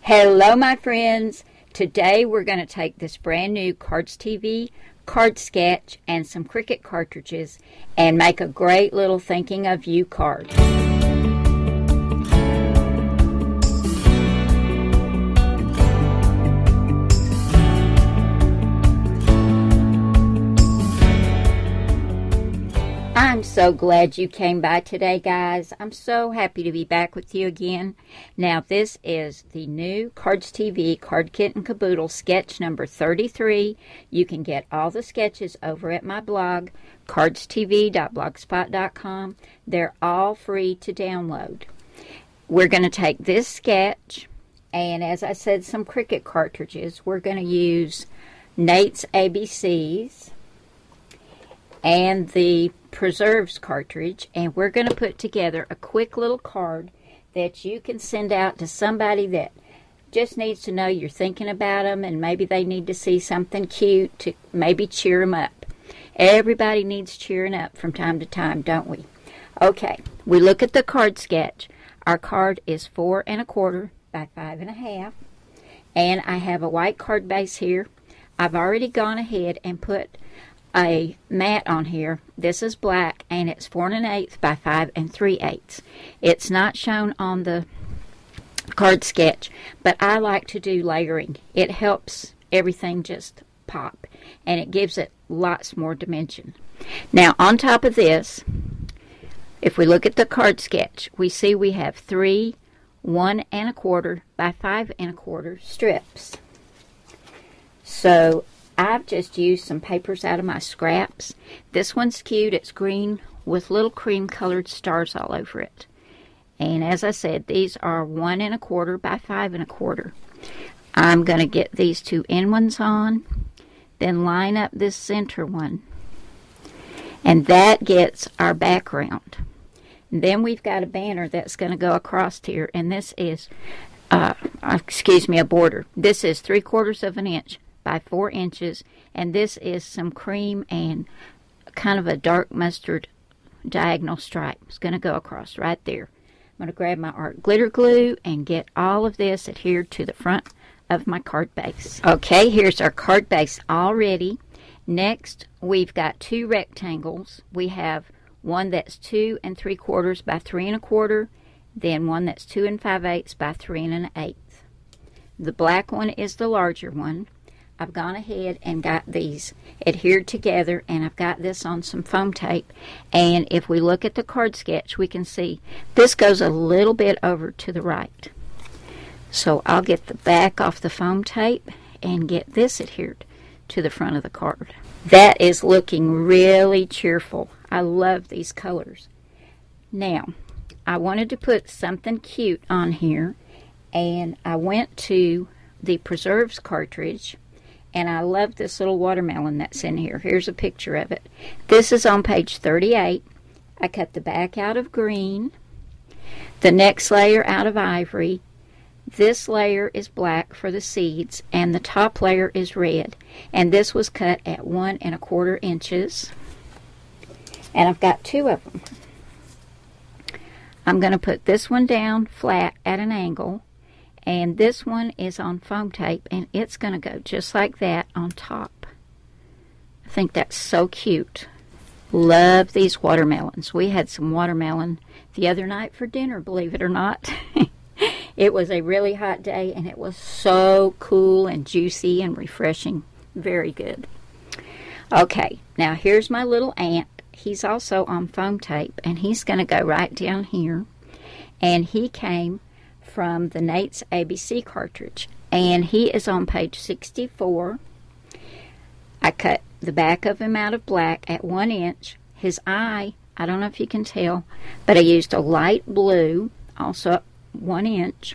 Hello my friends, today we're going to take this brand new Cardz TV card sketch and some Cricut cartridges and make a great little thinking of you card. I'm so glad you came by today, guys. I'm so happy to be back with you again. Now, this is the new Cardz TV Card Kit and Caboodle sketch number 33. You can get all the sketches over at my blog, cardztv.blogspot.com. They're all free to download. We're going to take this sketch, and as I said, some Cricut cartridges. We're going to use Nate's ABCs and the Preserves cartridge, and we're going to put together a quick little card that you can send out to somebody that just needs to know you're thinking about them, and maybe they need to see something cute to maybe cheer them up. Everybody needs cheering up from time to time, don't we? Okay, we look at the card sketch. Our card is 4 1/4 by 5 1/2, and I have a white card base here. I've already gone ahead and put a mat on here. This is black, and it's 4 1/8 by 5 3/8. It's not shown on the card sketch, but I like to do layering. It helps everything just pop, and it gives it lots more dimension. Now, on top of this, if we look at the card sketch, we see we have 3 1 1/4 by 5 1/4 strips. So I've just used some papers out of my scraps. This one's cute. It's green with little cream colored stars all over it. And as I said, these are 1 1/4 by 5 1/4. I'm going to get these two end ones on, then line up this center one. And that gets our background. And then we've got a banner that's going to go across here. And this is, a border. This is 3/4 of an inch by 4 inches, and this is some cream and kind of a dark mustard diagonal stripe. It's going to go across right there. I'm going to grab my art glitter glue and get all of this adhered to the front of my card base. Okay, here's our card base all ready. Next, we've got 2 rectangles. We have one that's 2 3/4 by 3 1/4, then one that's 2 5/8 by 3 1/8. The black one is the larger one. I've gone ahead and got these adhered together, and I've got this on some foam tape. And if we look at the card sketch, we can see this goes a little bit over to the right. So I'll get the back off the foam tape and get this adhered to the front of the card. That is looking really cheerful. I love these colors. Now, I wanted to put something cute on here, and I went to the Preserves cartridge. And I love this little watermelon that's in here. Here's a picture of it. This is on page 38. I cut the back out of green, the next layer out of ivory. This layer is black for the seeds, and the top layer is red. And this was cut at 1 1/4 inches. And I've got 2 of them. I'm going to put this one down flat at an angle. And this one is on foam tape, and it's going to go just like that on top. I think that's so cute. Love these watermelons. We had some watermelon the other night for dinner, believe it or not. It was a really hot day, and it was so cool and juicy and refreshing. Very good. Okay, now here's my little ant. He's also on foam tape, and he's going to go right down here. And he came from the Nate's ABC cartridge, and he is on page 64. I cut the back of him out of black at 1 inch. His eye, I don't know if you can tell, but I used a light blue, also 1 inch,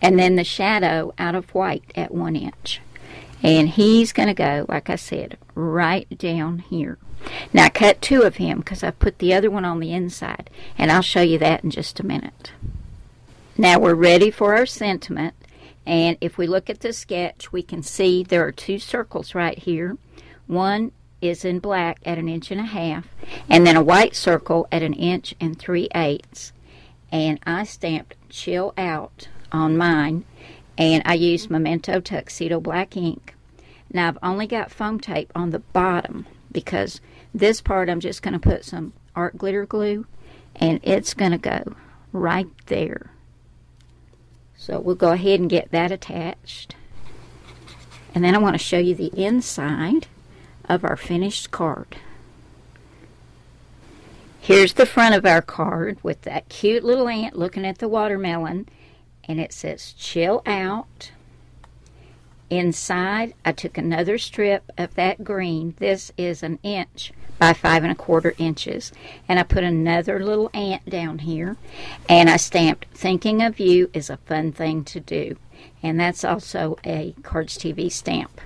and then the shadow out of white at 1 inch. And he's going to go, like I said, right down here. Now I cut 2 of him because I put the other one on the inside, and I'll show you that in just a minute. Now we're ready for our sentiment, and if we look at the sketch, we can see there are 2 circles right here. One is in black at 1 1/2 inches, and then a white circle at 1 3/8 inches. And I stamped "Chill Out" on mine, and I used Memento Tuxedo black ink. Now I've only got foam tape on the bottom because this part I'm just going to put some art glitter glue, and it's going to go right there. So we'll go ahead and get that attached. And then I want to show you the inside of our finished card. Here's the front of our card with that cute little ant looking at the watermelon, and it says chill out. Inside I took another strip of that green. This is 1 inch by 5 1/4 inches, and I put another little ant down here, and I stamped thinking of you is a fun thing to do, and that's also a Cardz TV stamp.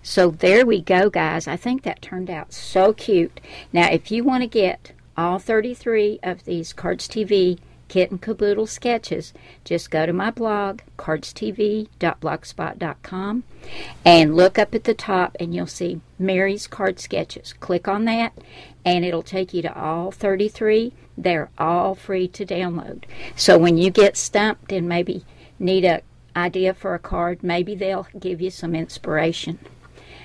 So there we go, guys. I think that turned out so cute. Now if you want to get all 33 of these Cardz TV Kit and Caboodle sketches, just go to my blog, cardztv.blogspot.com, and look up at the top and you'll see Mary's Card Sketches. Click on that and it'll take you to all 33. They're all free to download. So when you get stumped and maybe need an idea for a card, maybe they'll give you some inspiration.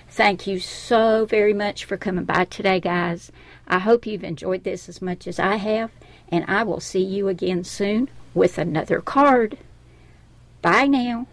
Thank you so very much for coming by today, guys. I hope you've enjoyed this as much as I have, and I will see you again soon with another card. Bye now.